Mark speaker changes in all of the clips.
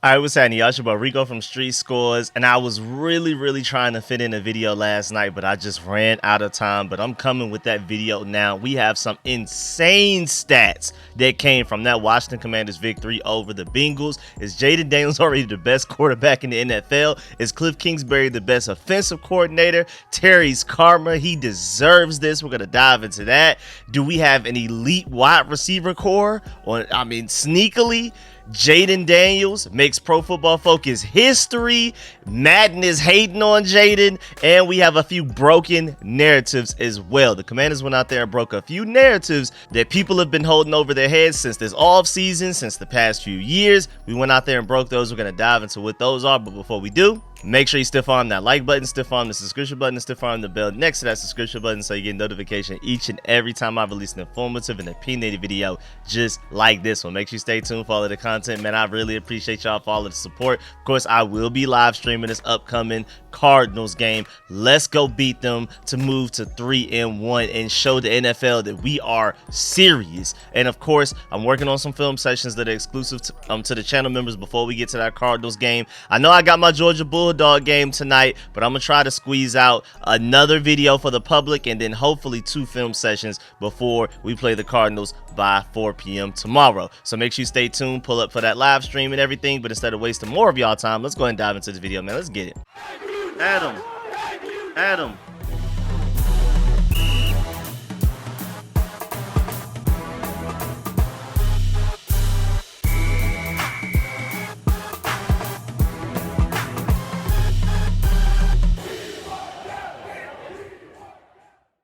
Speaker 1: I was saying y'all about Rico from StreetScores, and I was really trying to fit in a video last night, but I just ran out of time. But I'm coming with that video now. We have some insane stats that came from that Washington Commanders victory over the Bengals. Is Jayden Daniels already the best quarterback in the NFL? Is Kliff Kingsbury the best offensive coordinator? Terry's karma, he deserves this. We're gonna dive into that. Do we have an elite wide receiver core? Or sneakily, Jayden Daniels makes Pro Football Focus history. Madden is hating on Jayden, and we have a few broken narratives as well. The Commanders went out there and broke a few narratives that people have been holding over their heads since this off season, since the past few years. We went out there and broke those. We're going to dive into what those are, but before we do, make sure you stiff arm that like button, stiff arm the subscription button, and stiff arm the bell next to that subscription button so you get notification each and every time I release an informative and opinionated video just like this one. Make sure you stay tuned for all of the content, man. I really appreciate y'all for all of the support. Of course, I will be live streaming this upcoming Cardinals game. Let's go beat them to move to 3-1 and show the NFL that we are serious. And of course, I'm working on some film sessions that are exclusive to the channel members before we get to that Cardinals game. I know I got my Georgia Bulldog game tonight, but I'm gonna try to squeeze out another video for the public and then hopefully 2 film sessions before we play the Cardinals by 4 p.m. tomorrow. So make sure you stay tuned, pull up for that live stream and everything. But instead of wasting more of y'all time, let's go ahead and dive into this video, man. Let's get it. Adam.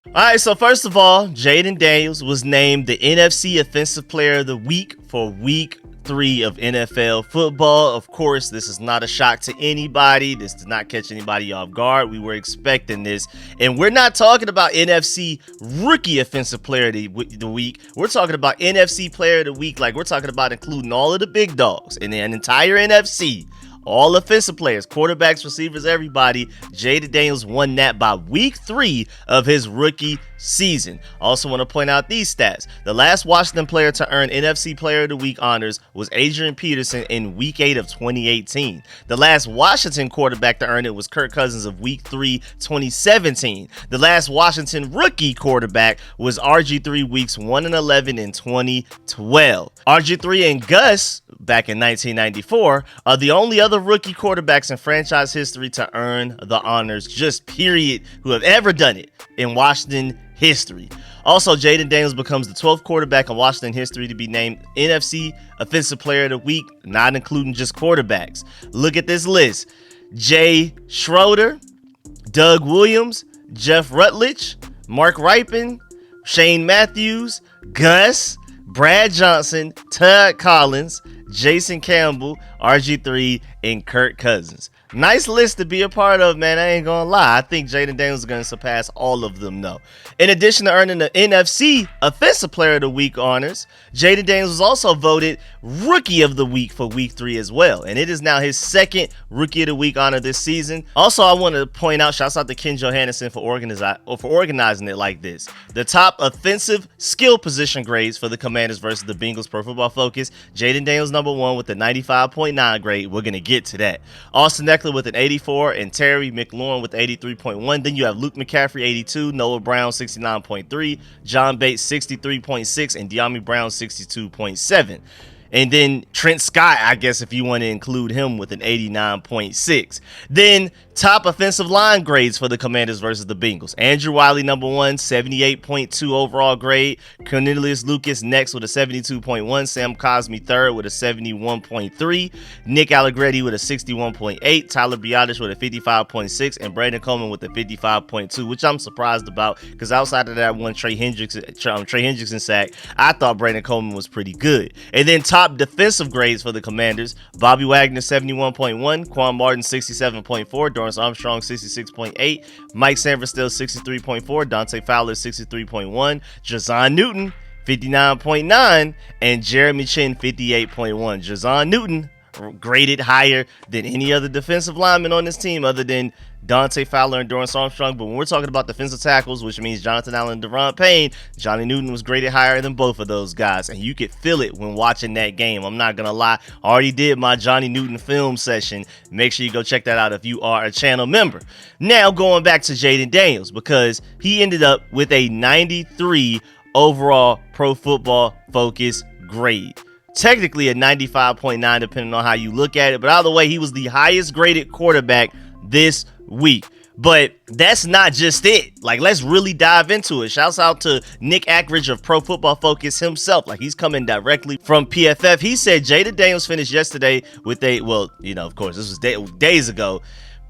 Speaker 1: All right, so first of all, Jayden Daniels was named the NFC Offensive Player of the Week for Week 3 of NFL football. Of course, this is not a shock to anybody. This did not catch anybody off guard. We were expecting this. And we're not talking about NFC Rookie Offensive Player of the Week. We're talking about NFC Player of the Week. Like, we're talking about including all of the big dogs in an entire NFC. All offensive players, quarterbacks, receivers, everybody. Jayden Daniels won that by week 3 of his rookie season. Also want to point out these stats. The last Washington player to earn NFC Player of the Week honors was Adrian Peterson in week 8 of 2018. The last Washington quarterback to earn it was Kirk Cousins of week 3, 2017. The last Washington rookie quarterback was RG3 weeks 1 and 11 in 2012. RG3 and Gus back in 1994 are the only other rookie quarterbacks in franchise history to earn the honors, just period, who have ever done it in Washington history. Also, Jayden Daniels becomes the 12th quarterback in Washington history to be named NFC Offensive Player of the Week, not including just quarterbacks. Look at this list: Jay Schroeder, Doug Williams, Jeff Rutledge, Mark Ripon, Shane Matthews, Gus, Brad Johnson, Todd Collins, Jason Campbell, RG3, and Kirk Cousins. Nice list to be a part of, man. I ain't gonna lie. I think Jayden Daniels is gonna surpass all of them, though. In addition to earning the NFC Offensive Player of the Week honors, Jayden Daniels was also voted Rookie of the Week for Week 3 as well, and it is now his second Rookie of the Week honor this season. Also, I want to point out, shouts out to Ken Johannesson for organizing it like this. The top offensive skill position grades for the Commanders versus the Bengals per Football Focus. Jayden Daniels number 1 with a 95.9 grade. We're gonna get to that. Austin Eckler with an 84 and Terry McLaurin with 83.1. Then you have Luke McCaffrey 82, Noah Brown 69.3, John Bates 63.6, and De'Ami Brown 62.7. And then Trent Scott, I guess if you want to include him, with an 89.6. Then top offensive line grades for the Commanders versus the Bengals. Andrew Wiley, number 1, 78.2 overall grade. Cornelius Lucas next with a 72.1. Sam Cosmi third with a 71.3. Nick Allegretti with a 61.8. Tyler Biotish with a 55.6. And Brandon Coleman with a 55.2, which I'm surprised about because outside of that one Trey Hendrickson sack, I thought Brandon Coleman was pretty good. And then top defensive grades for the Commanders: Bobby Wagner 71.1, Quan Martin 67.4, Dorrance Armstrong 66.8, Mike Sanverstel 63.4, Dante Fowler 63.1, Jazon Newton 59.9, and Jeremy Chin 58.1. Jazon Newton graded higher than any other defensive lineman on this team other than Dante Fowler and Dorrance Armstrong. But when we're talking about defensive tackles, which means Jonathan Allen and Deron Payne, Johnny Newton was graded higher than both of those guys. And you could feel it when watching that game. I'm not going to lie. I already did my Johnny Newton film session. Make sure you go check that out if you are a channel member. Now going back to Jayden Daniels, because he ended up with a 93 overall Pro Football Focus grade. Technically a 95.9 depending on how you look at it. But either way, he was the highest graded quarterback this week. But that's not just it. Like, let's really dive into it. Shouts out to Nick Ackridge of Pro Football Focus himself. Like, he's coming directly from PFF. He said Jayden Daniels finished yesterday with a, well, you know, of course, this was days ago,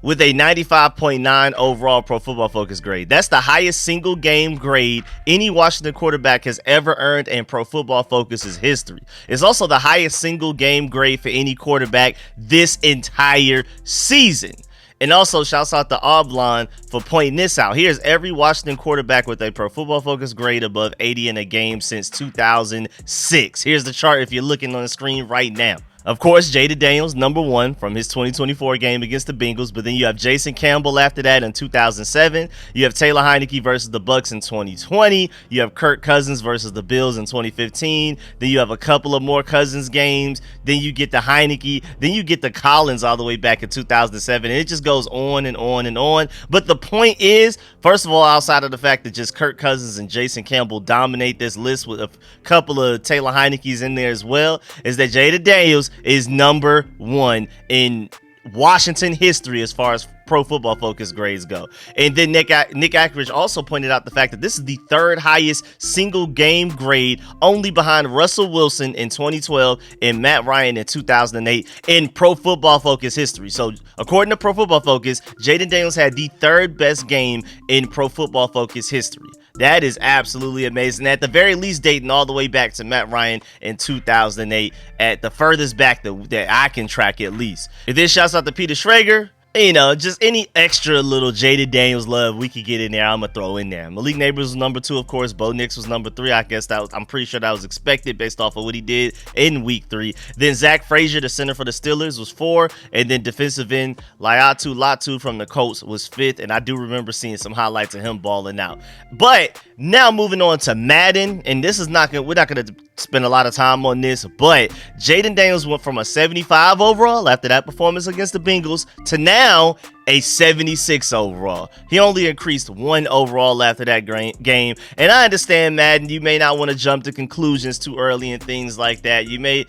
Speaker 1: with a 95.9 overall Pro Football Focus grade. That's the highest single game grade any Washington quarterback has ever earned in Pro Football Focus's history. It's also the highest single game grade for any quarterback this entire season. And also, shouts out to Oblon for pointing this out. Here's every Washington quarterback with a Pro Football Focus grade above 80 in a game since 2006. Here's the chart if you're looking on the screen right now. Of course, Jayden Daniels, number one from his 2024 game against the Bengals. But then you have Jason Campbell after that in 2007. You have Taylor Heineke versus the Bucs in 2020. You have Kirk Cousins versus the Bills in 2015. Then you have a couple of more Cousins games. Then you get the Heineke. Then you get the Collins all the way back in 2007. And it just goes on and on and on. But the point is, first of all, outside of the fact that just Kirk Cousins and Jason Campbell dominate this list with a couple of Taylor Heinekes in there as well, is that Jayden Daniels is number one in Washington history as far as Pro Football Focus grades go. And then Nick Ackridge also pointed out the fact that this is the third highest single game grade, only behind Russell Wilson in 2012 and Matt Ryan in 2008 in Pro Football Focus history. So according to Pro Football Focus, Jayden Daniels had the third best game in Pro Football Focus history. That is absolutely amazing. At the very least, dating all the way back to Matt Ryan in 2008, at the furthest back that I can track at least. And then shouts out to Peter Schrager. You know, just any extra little Jayden Daniels love we could get in there, I'm going to throw in there. Malik Neighbors was number 2, of course. Bo Nix was number 3. I guess I'm pretty sure that was expected based off of what he did in week 3. Then Zach Frazier, the center for the Steelers, was 4. And then defensive end Laiatu Latu from the Colts was 5th. And I do remember seeing some highlights of him balling out. But now moving on to Madden, and this is we're not going to spend a lot of time on this, but Jayden Daniels went from a 75 overall after that performance against the Bengals to now a 76 overall. He only increased 1 overall after that game. And I understand, Madden, you may not want to jump to conclusions too early and things like that. You may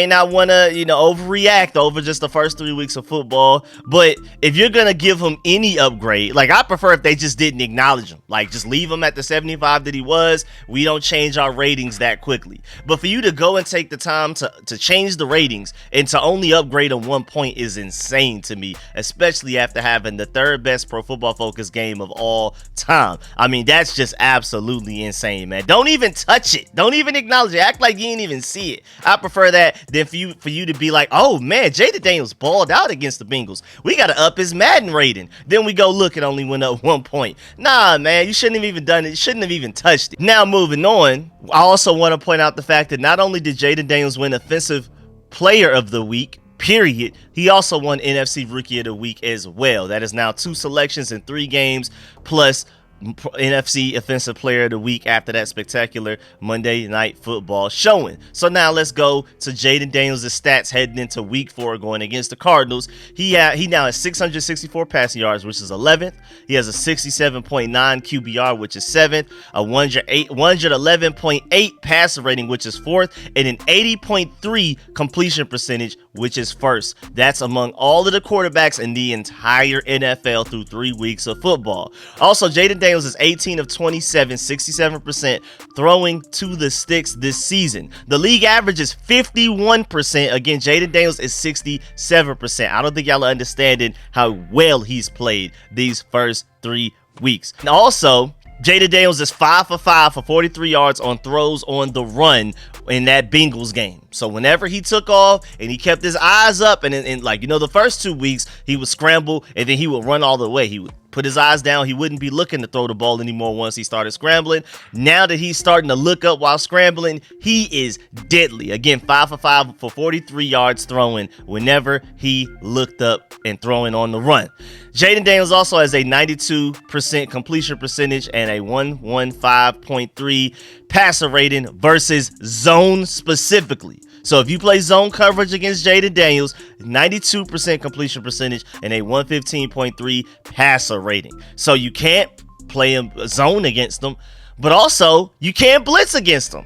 Speaker 1: not want to, overreact over just the first 3 weeks of football. But if you're going to give him any upgrade, like, I prefer if they just didn't acknowledge him. Like, just leave him at the 75 that he was. We don't change our ratings that quickly. But for you to go and take the time to change the ratings and to only upgrade him 1 point is insane to me, especially after having the third best Pro Football Focus game of all time. I mean, that's just absolutely insane, man. Don't even touch it. Don't even acknowledge it. Act like you didn't even see it. I prefer that than for you to be like, oh man, Jayden Daniels balled out against the Bengals. We got to up his Madden rating. Then we go look, it only went up 1 point. Nah, man, you shouldn't have even done it. You shouldn't have even touched it. Now moving on, I also want to point out the fact that not only did Jayden Daniels win Offensive Player of the Week, period, he also won NFC Rookie of the Week as well. That is now 2 selections in 3 games, plus NFC Offensive Player of the Week after that spectacular Monday Night Football showing. So now let's go to Jayden Daniels' stats heading into week 4 going against the Cardinals. He now has 664 passing yards, which is 11th. He has a 67.9 QBR, which is 7th, a 111.8 passer rating, which is 4th, and an 80.3 completion percentage, which is 1st. That's among all of the quarterbacks in the entire NFL through 3 weeks of football. Also, Jayden Daniels is 18 of 27, 67% throwing to the sticks this season. The league average is 51%. Again, Jayden Daniels is 67%. I don't think y'all are understanding how well he's played these first 3 weeks. And also, Jayden Daniels is 5 for 5 for 43 yards on throws on the run in that Bengals game. So whenever he took off and he kept his eyes up and like, the first 2 weeks he would scramble and then he would run all the way. He would put his eyes down. He wouldn't be looking to throw the ball anymore once he started scrambling. Now that he's starting to look up while scrambling, he is deadly. Again, 5 for 5 for 43 yards throwing whenever he looked up and throwing on the run. Jayden Daniels also has a 92% completion percentage and a 115.3 passer rating versus zone specifically. So if you play zone coverage against Jayden Daniels, 92% completion percentage and a 115.3 passer rating. So you can't play him zone against him, but also you can't blitz against him.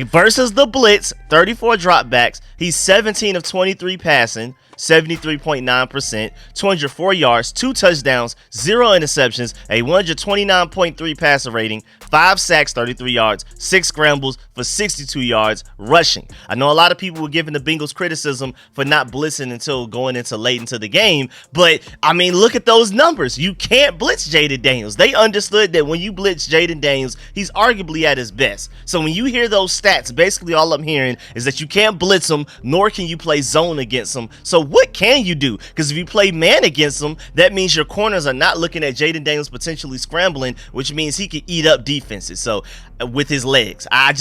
Speaker 1: Versus the blitz, 34 dropbacks, he's 17 of 23 passing, 73.9%, 204 yards, 2 touchdowns, 0 interceptions, a 129.3 passer rating, 5 sacks, 33 yards, 6 scrambles for 62 yards rushing. I know a lot of people were giving the Bengals criticism for not blitzing until going into late into the game, but I mean, look at those numbers. You can't blitz Jayden Daniels. They understood that when you blitz Jayden Daniels, he's arguably at his best. So when you hear those stats, basically all I'm hearing is that you can't blitz him, nor can you play zone against him. So what can you do? Because if you play man against him, that means your corners are not looking at Jayden Daniels potentially scrambling, which means he can eat up defenses. So with his legs, I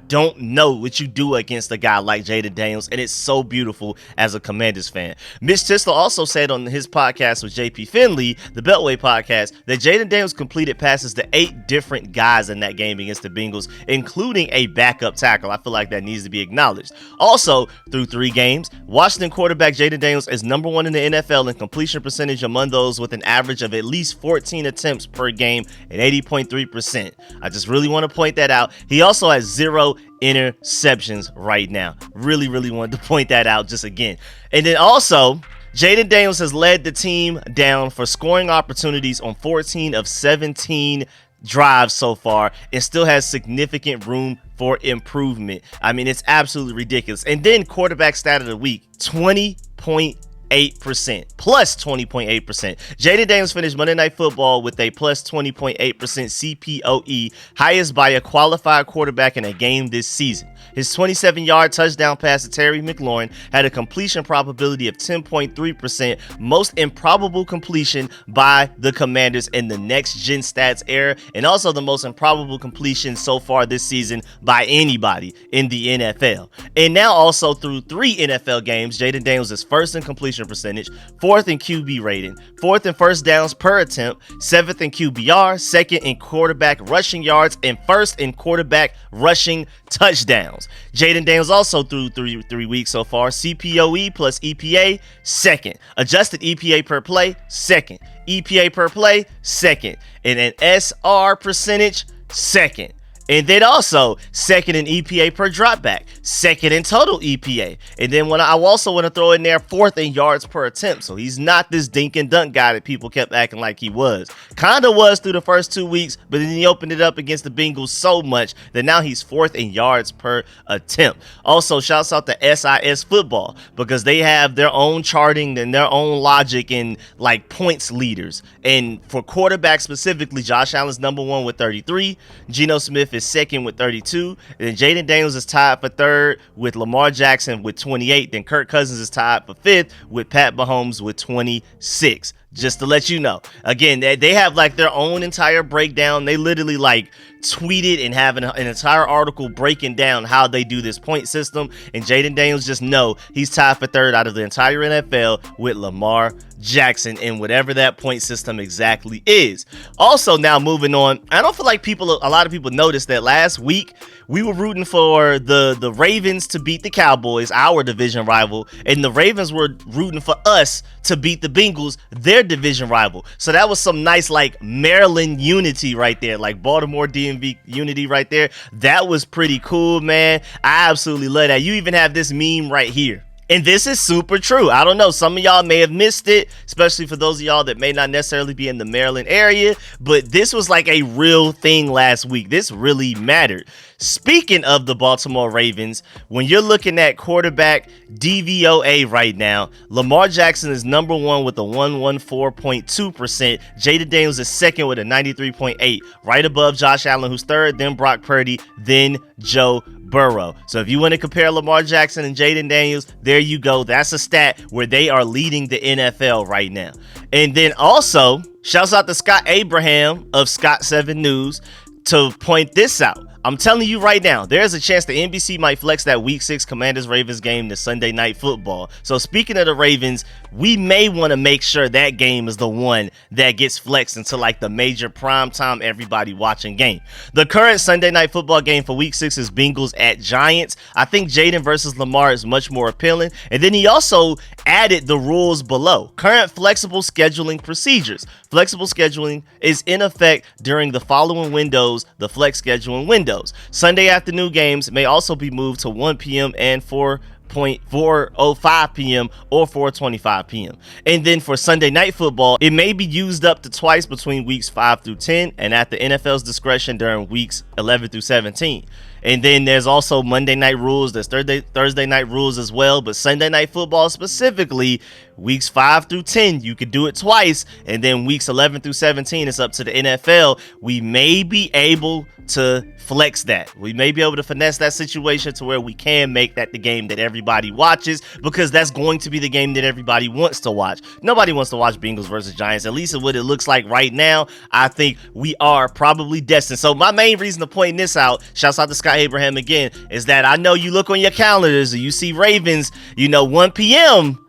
Speaker 1: don't know what you do against a guy like Jayden Daniels, and it's so beautiful as a Commanders fan. Mitch Tisler also said on his podcast with JP Finley, the Beltway podcast, that Jayden Daniels completed passes to 8 different guys in that game against the Bengals, including a backup tackle. I feel like that needs to be acknowledged. Also, through 3 games, Washington quarterback Jayden Daniels is number 1 in the NFL in completion percentage among those with an average of at least 14 attempts per game at 80.3%. I just really want to point that out. He also has 0 interceptions right now. Really wanted to point that out just again. And then also, Jayden Daniels has led the team down for scoring opportunities on 14 of 17 drives so far and still has significant room for improvement. I mean, it's absolutely ridiculous. And then quarterback stat of the week, 20.8%, plus 20.8%. Jayden Daniels finished Monday Night Football with a plus 20.8% CPOE, highest by a qualified quarterback in a game this season. His 27-yard touchdown pass to Terry McLaurin had a completion probability of 10.3%, most improbable completion by the Commanders in the next-gen stats era, and also the most improbable completion so far this season by anybody in the NFL. And now also through 3 NFL games, Jayden Daniels is first in completion percentage, 4th in QB rating, 4th in first downs per attempt, 7th in QBR, 2nd in quarterback rushing yards, and 1st in quarterback rushing touchdowns. Jayden Daniels also through three weeks so far, CPOE plus EPA, 2nd. Adjusted EPA per play, 2nd. EPA per play, 2nd. And an SR percentage, 2nd. And then also 2nd in EPA per dropback, 2nd in total EPA. And then I also want to throw in there 4th in yards per attempt. So he's not this dink and dunk guy that people kept acting like he was. Kinda was through the first 2 weeks, but then he opened it up against the Bengals so much that now he's 4th in yards per attempt. Also, shouts out to SIS football because they have their own charting and their own logic and like points leaders. And for quarterbacks specifically, Josh Allen's number 1 with 33, Geno Smith is 2nd with 32, and then Jayden Daniels is tied for 3rd with Lamar Jackson with 28, then Kirk Cousins is tied for 5th with Pat Mahomes with 26. Just to let you know. Again, they have like their own entire breakdown. They literally like tweeted and have an entire article breaking down how they do this point system. And Jayden Daniels, just know he's tied for 3rd out of the entire NFL with Lamar Jackson in whatever that point system exactly is. Also, now moving on, I don't feel like a lot of people noticed that last week we were rooting for the Ravens to beat the Cowboys, our division rival, and the Ravens were rooting for us to beat the Bengals, their division rival. So that was some nice like Maryland unity right there, like Baltimore DMV unity right there. That was pretty cool, man. I absolutely love that. You even have this meme right here. And this is super true. I don't know. Some of y'all may have missed it, especially for those of y'all that may not necessarily be in the Maryland area. But this was like a real thing last week. This really mattered. Speaking of the Baltimore Ravens, when you're looking at quarterback DVOA right now, Lamar Jackson is number one with a 114.2%. Jayden Daniels is second with a 93.8%, right above Josh Allen, who's third, then Brock Purdy, then Joe Burrow. So if you want to compare Lamar Jackson and Jayden Daniels, there you go. That's a stat where they are leading the NFL right now. And then also, shouts out to Scott Abraham of Scott7 News to point this out. I'm telling you right now, there's a chance the NBC might flex that Week 6 Commanders-Ravens game to Sunday Night Football. So speaking of the Ravens, we may want to make sure that game is the one that gets flexed into like the major primetime everybody watching game. The current Sunday Night Football game for Week 6 is Bengals at Giants. I think Jayden versus Lamar is much more appealing. And then he also added the rules below. Current flexible scheduling procedures. Flexible scheduling is in effect during the following windows, the flex scheduling windows. Sunday afternoon games may also be moved to 1 p.m. and 4:05 p.m. or 4:25 p.m. And then for Sunday Night Football, it may be used up to twice between weeks 5 through 10 and at the NFL's discretion during weeks 11 through 17. And then there's also Monday night rules. There's Thursday night rules as well. But Sunday Night Football specifically, weeks 5 through 10, you could do it twice. And then weeks 11 through 17, it's up to the NFL. We may be able to flex that. We may be able to finesse that situation to where we can make that the game that everybody watches, because that's going to be the game that everybody wants to watch. Nobody wants to watch Bengals versus Giants. At least what it looks like right now, I think we are probably destined. So my main reason to point this out, shouts out to Scott Abraham again, is that I know you look on your calendars and you see Ravens, 1 p.m.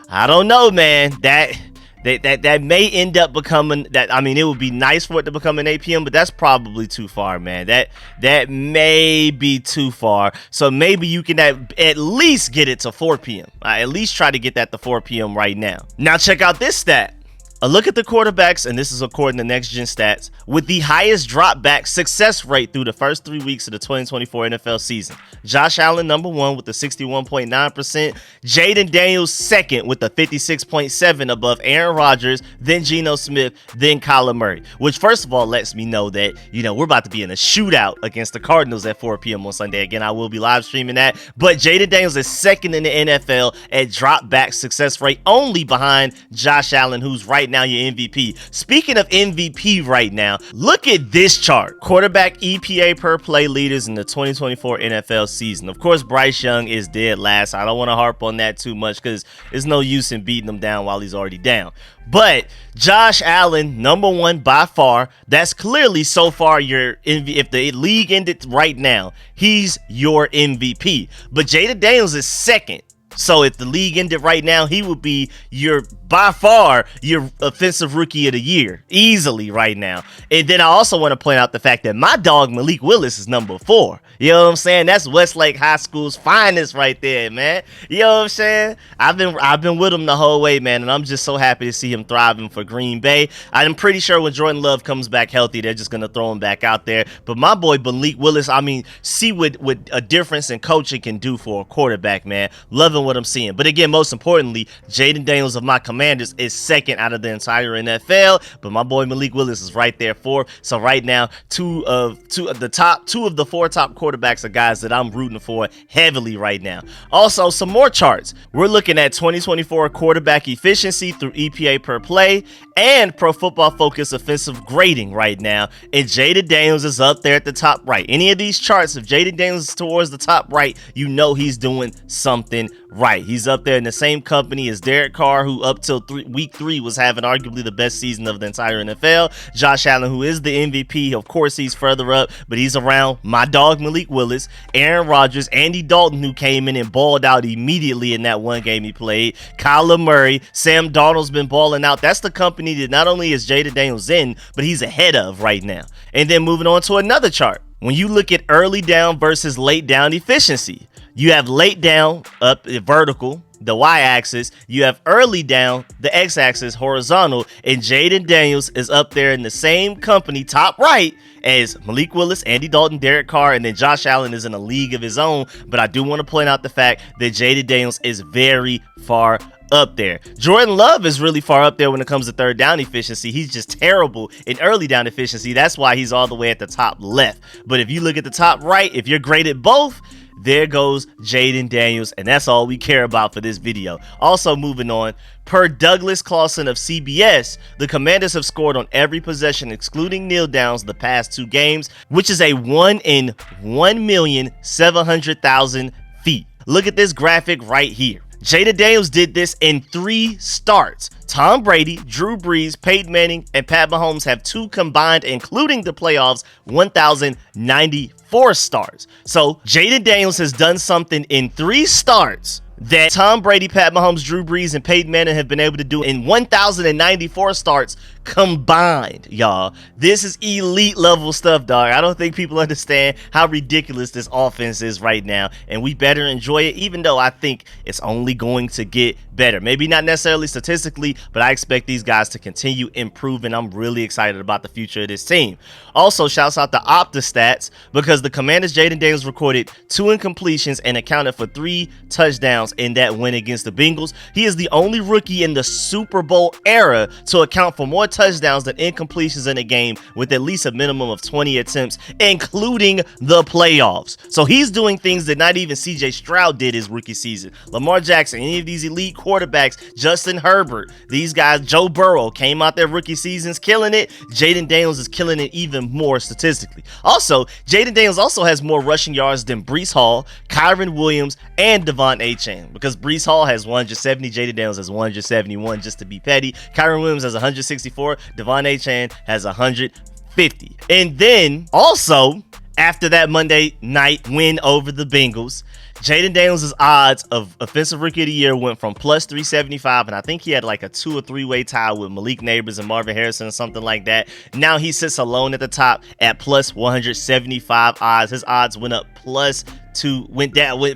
Speaker 1: I don't know, man. That may end up becoming that. I mean, it would be nice for it to become an 8 p.m., but that's probably too far, man. That may be too far. So maybe you can at least get it to 4 p.m. At least try to get that to 4 p.m. right now. Now check out this stat. A look at the quarterbacks, and this is according to Next Gen Stats, with the highest drop back success rate through the first 3 weeks of the 2024 NFL season. Josh Allen, number one with a 61.9%. Jayden Daniels, second with a 56.7% above Aaron Rodgers, then Geno Smith, then Kyler Murray. Which, first of all, lets me know that, we're about to be in a shootout against the Cardinals at 4 p.m. on Sunday. Again, I will be live streaming that. But Jayden Daniels is second in the NFL at drop back success rate, only behind Josh Allen, who's right now your MVP. Speaking of MVP right now, look at this chart. Quarterback EPA per play leaders in the 2024 NFL season. Of course, Bryce Young is dead last. I don't want to harp on that too much because there's no use in beating him down while he's already down. But Josh Allen, number one by far. That's clearly so far your MVP. If the league ended right now, he's your MVP. But Jayden Daniels is second. So if the league ended right now, he would be by far your offensive rookie of the year, easily right now. And then I also want to point out the fact that my dog Malik Willis is number 4. You know what I'm saying? That's Westlake High School's finest right there, man. You know what I'm saying? I've been with him the whole way, man, and I'm just so happy to see him thriving for Green Bay. I'm pretty sure when Jordan Love comes back healthy, they're just gonna throw him back out there. But my boy Malik Willis, see what a difference in coaching can do for a quarterback, man. Loving what I'm seeing. But again, most importantly, Jayden Daniels of my Commanders is second out of the entire NFL, but my boy Malik Willis is right there fourth. So right now, two of the 4 top quarterbacks are guys that I'm rooting for heavily right now. Also, some more charts. We're looking at 2024 quarterback efficiency through EPA per play and Pro Football Focus offensive grading right now, and Jayden Daniels is up there at the top right. Any of these charts, if Jayden Daniels is towards the top right, he's doing something right. He's up there in the same company as Derek Carr, who up till week 3 was having arguably the best season of the entire NFL. Josh Allen, who is the MVP, of course he's further up, but he's around my dog Malik Willis, Aaron Rodgers, Andy Dalton, who came in and balled out immediately in that one game he played, Kyler Murray, Sam Darnold's been balling out. That's the company that not only is Jayden Daniels in, but he's ahead of right now. And then moving on to another chart. When you look at early down versus late down efficiency, you have late down up vertical, the y-axis. You have early down, the x-axis, horizontal. And Jayden Daniels is up there in the same company, top right, as Malik Willis, Andy Dalton, Derek Carr, and then Josh Allen is in a league of his own. But I do want to point out the fact that Jayden Daniels is very far up there. Jordan Love is really far up there when it comes to third down efficiency. He's just terrible in early down efficiency. That's why he's all the way at the top left. But if you look at the top right, if you're great at both, there goes Jayden Daniels, and that's all we care about for this video. Also moving on, per Douglas Clawson of CBS, the Commanders have scored on every possession excluding kneel downs the past 2 games, which is a 1 in 1,700,000 feet. Look at this graphic right here. Jayden Daniels did this in 3 starts. Tom Brady, Drew Brees, Peyton Manning, and Pat Mahomes have 2 combined, including the playoffs, 1,094 starts. So Jayden Daniels has done something in 3 starts that Tom Brady, Pat Mahomes, Drew Brees, and Peyton Manning have been able to do in 1,094 starts combined, y'all. This is elite level stuff, dog. I don't think people understand how ridiculous this offense is right now, and we better enjoy it, even though I think it's only going to get better. Maybe not necessarily statistically, but I expect these guys to continue improving. I'm really excited about the future of this team. Also, shouts out to OFFSEASON, because the Commanders' Jayden Daniels recorded 2 incompletions and accounted for 3 touchdowns in that win against the Bengals. He is the only rookie in the Super Bowl era to account for more touchdowns than incompletions in a game with at least a minimum of 20 attempts, including the playoffs. So he's doing things that not even CJ Stroud did his rookie season. Lamar Jackson, any of these elite quarterbacks, Justin Herbert, these guys, Joe Burrow, came out their rookie seasons killing it. Jayden Daniels is killing it even more statistically. Also, Jayden Daniels also has more rushing yards than Breece Hall, Kyron Williams, and Devon Achane. Because Breece Hall has 170, Jayden Daniels has 171, just to be petty. Kyron Williams has 164, Devon Achane has 150. And then also, after that Monday night win over the Bengals, Jayden Daniels' odds of Offensive Rookie of the Year went from plus 375, and I think he had like a 2 or 3-way tie with Malik Neighbors and Marvin Harrison or something like that. Now he sits alone at the top at plus 175 odds. His odds went up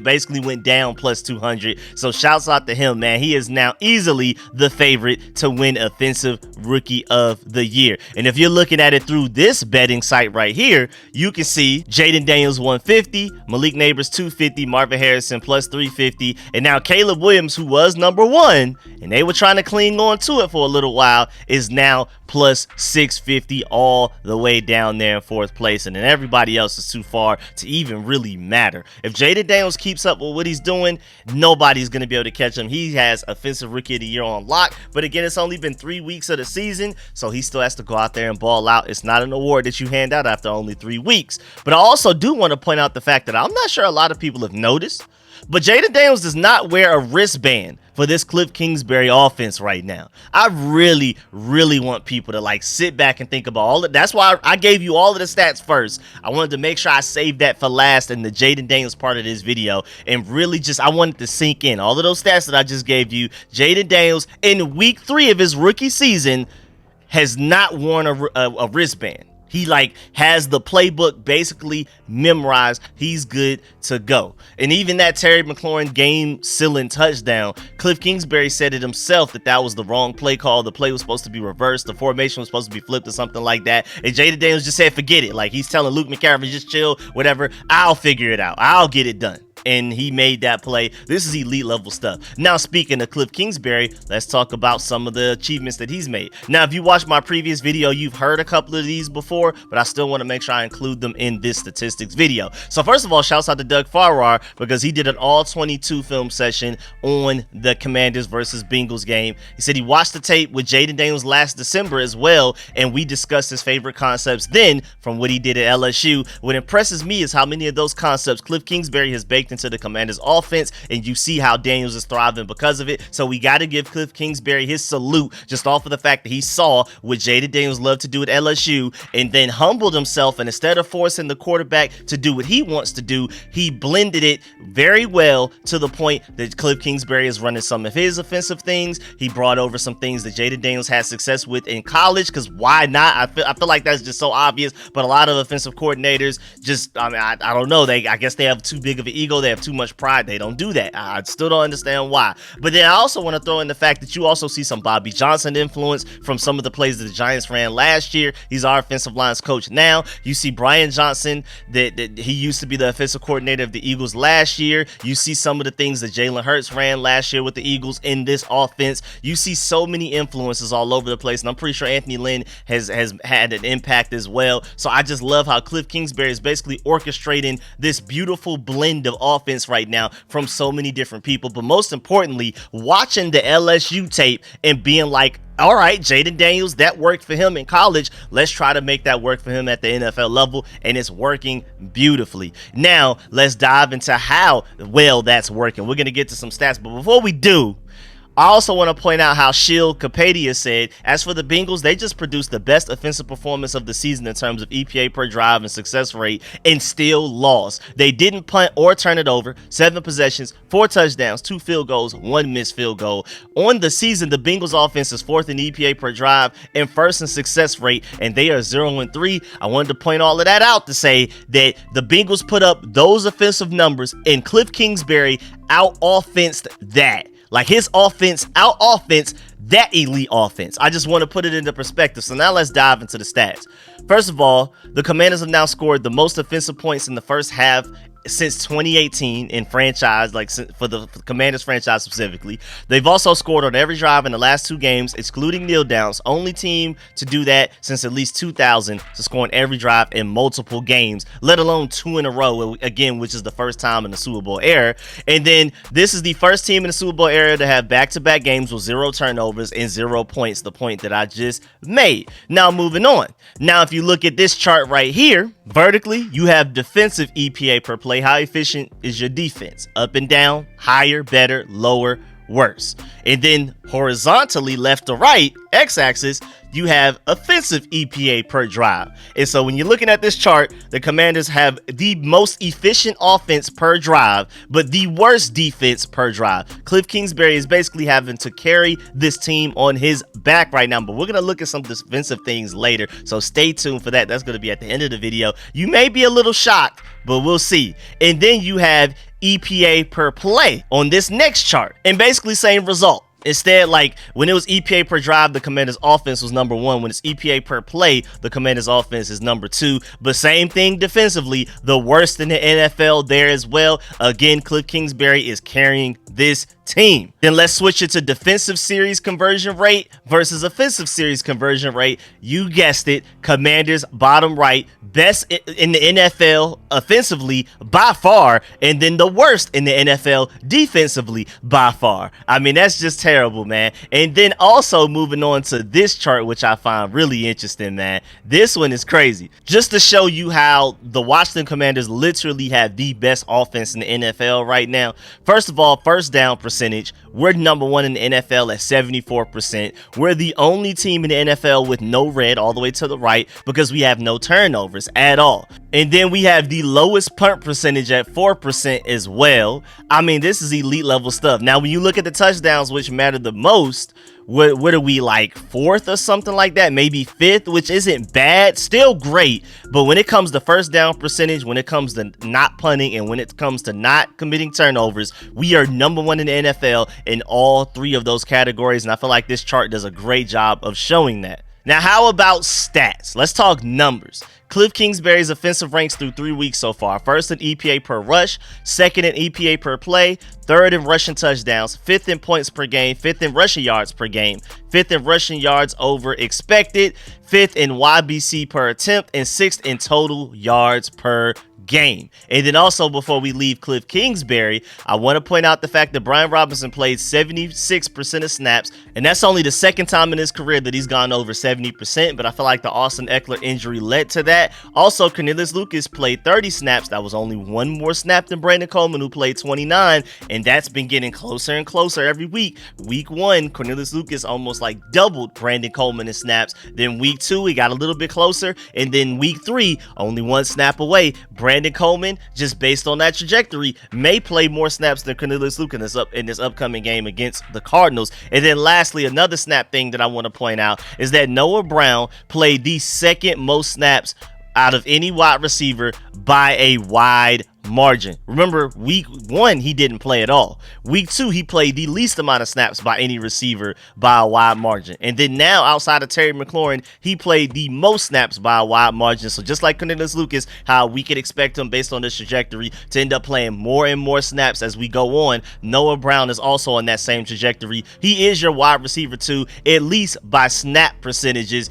Speaker 1: basically went down plus 200. So shouts out to him, man. He is now easily the favorite to win Offensive Rookie of the Year. And if you're looking at it through this betting site right here, you can see Jayden Daniels 150, Malik Neighbors 250, Marvin Harrison plus 350, and now Caleb Williams, who was number 1, and they were trying to cling on to it for a little while, is now plus 650 all the way down there in 4th place, and then everybody else is too far to even really matter. If Jayden Daniels keeps up with what he's doing, nobody's going to be able to catch him. He has Offensive Rookie of the Year on lock, but again, it's only been 3 weeks of the season, so he still has to go out there and ball out. It's not an award that you hand out after only 3 weeks. But I also do want to point out the fact that I'm not sure a lot of people have noticed, but Jayden Daniels does not wear a wristband for this Kliff Kingsbury offense right now. I really, really want people to like sit back and think about all of that's why I gave you all of the stats first. I wanted to make sure I saved that for last in the Jayden Daniels part of this video, and really just I wanted to sink in all of those stats that I just gave you. Jayden Daniels in week 3 of his rookie season has not worn a wristband. He like has the playbook basically memorized. He's good to go. And even that Terry McLaurin game sealing touchdown, Kliff Kingsbury said it himself that was the wrong play call. The play was supposed to be reversed. The formation was supposed to be flipped or something like that. And Jayden Daniels just said, forget it. Like he's telling Luke McCaffrey, just chill, whatever. I'll figure it out. I'll get it done. And he made that play. This is elite level stuff. Now, speaking of Kliff Kingsbury, let's talk about some of the achievements that he's made. Now, if you watched my previous video, you've heard a couple of these before, but I still want to make sure I include them in this statistics video. So first of all, shouts out to Doug Farrar because he did an all 22 film session on the Commanders versus Bengals game. He said he watched the tape with Jayden Daniels last December as well, and we discussed his favorite concepts then from what he did at LSU. What impresses me is how many of those concepts Kliff Kingsbury has baked into the Commanders offense, and you see how Daniels is thriving because of it. So we got to give Kliff Kingsbury his salute just off of the fact that he saw what Jayden Daniels loved to do at LSU and then humbled himself, and instead of forcing the quarterback to do what he wants to do, he blended it very well to the point that Kliff Kingsbury is running some of his offensive things. He brought over some things that Jayden Daniels had success with in college, because why not? I feel like that's just so obvious, but a lot of offensive coordinators just, I don't know, I guess they have too big of an ego though they have too much pride, they don't do that. I still don't understand why. But then I also want to throw in the fact that you also see some Bobby Johnson influence from some of the plays that the Giants ran last year. He's our offensive lines coach now. You see Brian Johnson, that he used to be the offensive coordinator of the Eagles last year. You see some of the things that Jalen Hurts ran last year with the Eagles in this offense. You see so many influences all over the place, and I'm pretty sure Anthony Lynn has had an impact as well. So I just love how Kliff Kingsbury is basically orchestrating this beautiful blend of offense right now from so many different people. But most importantly, watching the LSU tape and being like, all right, Jayden Daniels, that worked for him in college. Let's try to make that work for him at the NFL level, and it's working beautifully. Now, let's dive into how well that's working. We're going to get to some stats, but before we do, I also want to point out how Shield Kapadia said, as for the Bengals, they just produced the best offensive performance of the season in terms of EPA per drive and success rate, and still lost. They didn't punt or turn it over. 7 possessions, 4 touchdowns, 2 field goals, 1 missed field goal. On the season, the Bengals offense is 4th in EPA per drive and 1st in success rate, and they are 0-3. I wanted to point all of that out to say that the Bengals put up those offensive numbers, and Kliff Kingsbury out-offensed that. Like, his offense out-offense that elite offense. I just want to put it into perspective. So now let's dive into the stats. First of all, the Commanders have now scored the most offensive points in the first half since 2018 in franchise, like for the Commanders franchise specifically. They've also scored on every drive in the last 2 games, excluding kneel downs. Only team to do that since at least 2000 to score on every drive in multiple games, let alone 2 in a row, again, which is the first time in the Super Bowl era. And then this is the first team in the Super Bowl era to have back-to-back games with 0 turnovers and 0 points, the point that I just made. Now moving on. Now if you look at this chart right here, vertically, you have defensive EPA per play. How efficient is your defense? Up and down, higher, better, lower, worse. And then horizontally, left to right, x-axis, you have offensive EPA per drive. And so when you're looking at this chart, the Commanders have the most efficient offense per drive, but the worst defense per drive. Kliff Kingsbury is basically having to carry this team on his back right now, but we're going to look at some defensive things later, so stay tuned for that. That's going to be at the end of the video. You may be a little shocked, but we'll see. And then you have EPA per play on this next chart, and basically same result. Instead, like when it was EPA per drive, the Commanders offense was number 1. When it's EPA per play, the Commanders offense is number 2. But same thing defensively, the worst in the NFL there as well. Again, Kliff Kingsbury is carrying this team. Then let's switch it to defensive series conversion rate versus offensive series conversion rate. You guessed it, Commanders bottom right, best in the NFL offensively by far, and then the worst in the NFL defensively by far. I mean, that's just terrible, man. And then also moving on to this chart, which I find really interesting, man. This one is crazy. Just to show you how the Washington Commanders literally have the best offense in the NFL right now. First of all, first down percentage, we're number 1 in the NFL at 74%. We're the only team in the NFL with no red all the way to the right because we have no turnovers at all. And then we have the lowest punt percentage at 4% as well. I mean, this is elite level stuff. Now, when you look at the touchdowns, which matter the most, what are we, like 4th or something like that? Maybe 5th, which isn't bad, still great. But when it comes to first down percentage, when it comes to not punting, and when it comes to not committing turnovers, we are number 1 in the NFL in all 3 of those categories. And I feel like this chart does a great job of showing that. Now, how about stats? Let's talk numbers. Kliff Kingsbury's offensive ranks through 3 weeks so far. 1st in EPA per rush, 2nd in EPA per play, 3rd in rushing touchdowns, 5th in points per game, 5th in rushing yards per game, 5th in rushing yards over expected, 5th in YBC per attempt, and 6th in total yards per game. And then also, before we leave Kliff Kingsbury, I want to point out the fact that Brian Robinson played 76% of snaps, and that's only the 2nd time in his career that he's gone over 70%, but I feel like the Austin Eckler injury led to that. Also, Cornelius Lucas played 30 snaps. That was only 1 more snap than Brandon Coleman, who played 29, and that's been getting closer and closer every week. Week 1, Cornelius Lucas almost like doubled Brandon Coleman in snaps. Then week 2, he got a little bit closer, and then week 3, only 1 snap away. Brandon Coleman, just based on that trajectory, may play more snaps than Cornelius Lucas in this upcoming game against the Cardinals. And then lastly, another snap thing that I want to point out is that Noah Brown played the 2nd most snaps out of any wide receiver by a wide margin. Remember, week 1, he didn't play at all. Week 2, he played the least amount of snaps by any receiver by a wide margin. And then now, outside of Terry McLaurin, he played the most snaps by a wide margin. So just like Cornelius Lucas, how we could expect him based on this trajectory to end up playing more and more snaps as we go on, Noah Brown is also on that same trajectory. He is your wide receiver 2, at least by snap percentages.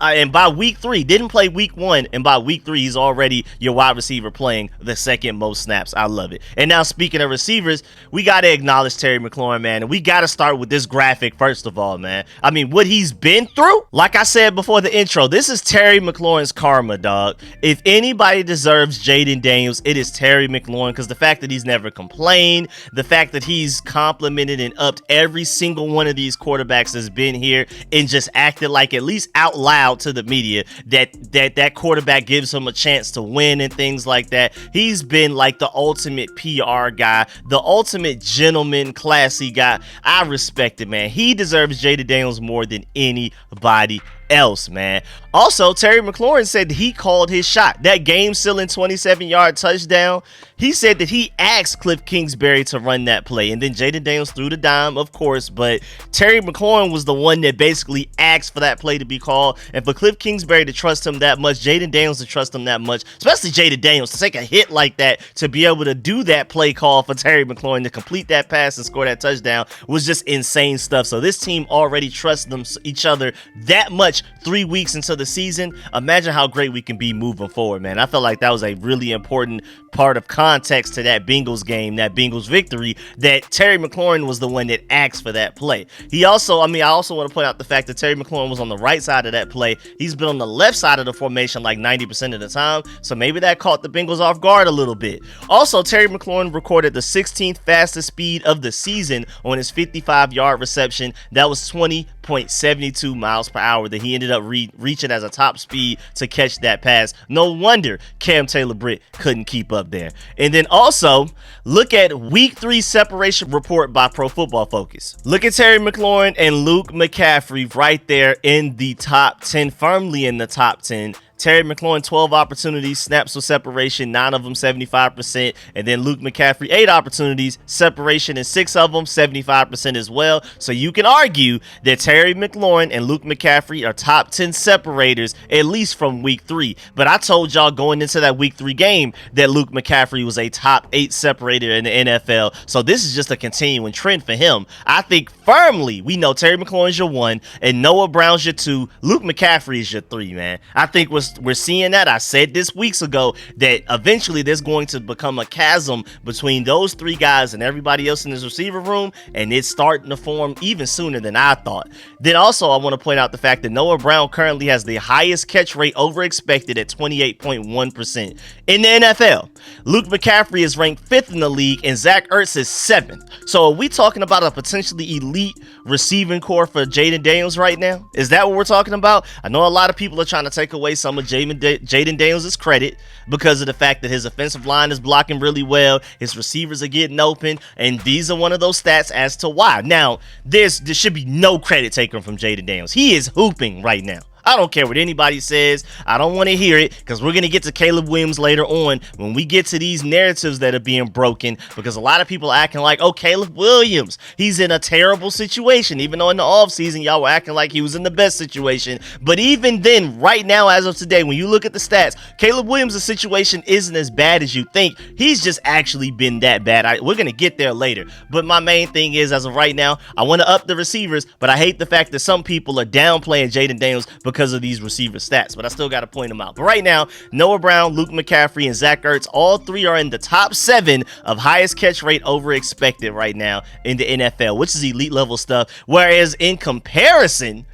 Speaker 1: And by week 3, didn't play week 1, and by week 3, he's already your wide receiver playing the second most snaps. I love it. And now, speaking of receivers, we got to acknowledge Terry McLaurin, man. And we got to start with this graphic first of all, man. I mean, what he's been through, like I said before the intro, this is Terry McLaurin's karma, dog. If anybody deserves Jayden Daniels, it is Terry McLaurin, because the fact that he's never complained, the fact that he's complimented and upped every single one of these quarterbacks that's been here and just acted like, at least out loud to the media, that quarterback gives him a chance to win and things like that. He's been like the ultimate PR guy, the ultimate gentleman, classy guy. I respect it, man. He deserves Jayden Daniels more than anybody else, man. Also, Terry McLaurin said that he called his shot. That game-sealing 27-yard touchdown, he said that he asked Kliff Kingsbury to run that play, and then Jayden Daniels threw the dime, of course, but Terry McLaurin was the one that basically asked for that play to be called, and for Kliff Kingsbury to trust him that much, Jayden Daniels to trust him that much, especially Jayden Daniels to take a hit like that, to be able to do that play call for Terry McLaurin to complete that pass and score that touchdown was just insane stuff. So this team already trusts each other that much 3 weeks into the season. Imagine how great we can be moving forward, man. I felt like that was a really important part of context to that Bengals game, that Bengals victory, that Terry McLaurin was the one that asked for that play. I also want to point out the fact that Terry McLaurin was on the right side of that play. He's been on the left side of the formation like 90% of the time, so maybe that caught the Bengals off guard a little bit. Also, Terry McLaurin recorded the 16th fastest speed of the season on his 55-yard reception. That was 20.72 miles per hour that he ended up reaching as a top speed to catch that pass. No wonder Cam Taylor-Britt couldn't keep up there. And then also, look at week 3 separation report by Pro Football Focus. Look at Terry McLaurin and Luke McCaffrey right there in the top 10, firmly in the top 10. Terry McLaurin, 12 opportunities, snaps with separation, 9 of them 75%, and then Luke McCaffrey, 8 opportunities, separation, and 6 of them 75% as well. So you can argue that Terry McLaurin and Luke McCaffrey are top 10 separators, at least from week 3. But I told y'all going into that week 3 game that Luke McCaffrey was a top 8 separator in the NFL. So this is just a continuing trend for him. I think firmly we know Terry McLaurin's your 1 and Noah Brown's your 2. Luke McCaffrey is your 3, man. I think we're seeing that. I said this weeks ago that eventually there's going to become a chasm between those 3 guys and everybody else in this receiver room, and it's starting to form even sooner than I thought. Then also I want to point out the fact that Noah Brown currently has the highest catch rate over expected at 28.1% in the NFL. Luke McCaffrey is ranked 5th in the league and Zach Ertz is 7th. So are we talking about a potentially elite receiving core for Jayden Daniels right now? Is that what we're talking about? I know a lot of people are trying to take away some of Jayden Daniels' credit because of the fact that his offensive line is blocking really well, his receivers are getting open, and these are one of those stats as to why. Now, there should be no credit taken from Jayden Daniels. He is hooping right now. I don't care what anybody says. I don't want to hear it because we're going to get to Caleb Williams later on when we get to these narratives that are being broken, because a lot of people are acting like, oh, Caleb Williams, he's in a terrible situation, even though in the offseason y'all were acting like he was in the best situation. But even then, right now, as of today, when you look at the stats, Caleb Williams' situation isn't as bad as you think. He's just actually been that bad. We're going to get there later. But my main thing is, as of right now, I want to up the receivers, but I hate the fact that some people are downplaying Jayden Daniels because of these receiver stats, but I still got to point them out. But right now, Noah Brown, Luke McCaffrey, and Zach Ertz, all 3 are in the top 7 of highest catch rate over expected right now in the NFL, which is elite level stuff. Whereas in comparison,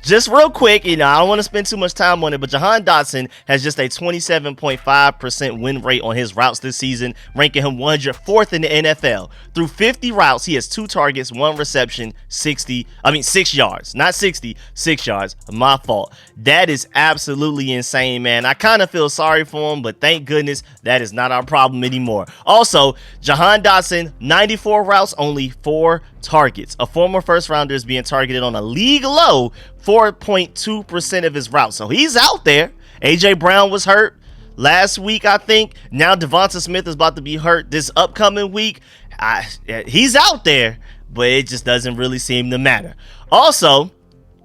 Speaker 1: just real quick, I don't want to spend too much time on it, but Jahan Dotson has just a 27.5% win rate on his routes this season, ranking him 104th in the NFL. Through 50 routes, he has 2 targets, 1 reception, 6 yards. Not 60, 6 yards. My fault. That is absolutely insane, man. I kind of feel sorry for him, but thank goodness that is not our problem anymore. Also, Jahan Dotson, 94 routes, only 4 targets. A former first rounder is being targeted on a league low 4.2% of his routes. So he's out there. AJ Brown was hurt. last week, I think. Now Devonta Smith is about to be hurt this upcoming week. He's out there, but it just doesn't really seem to matter. Also,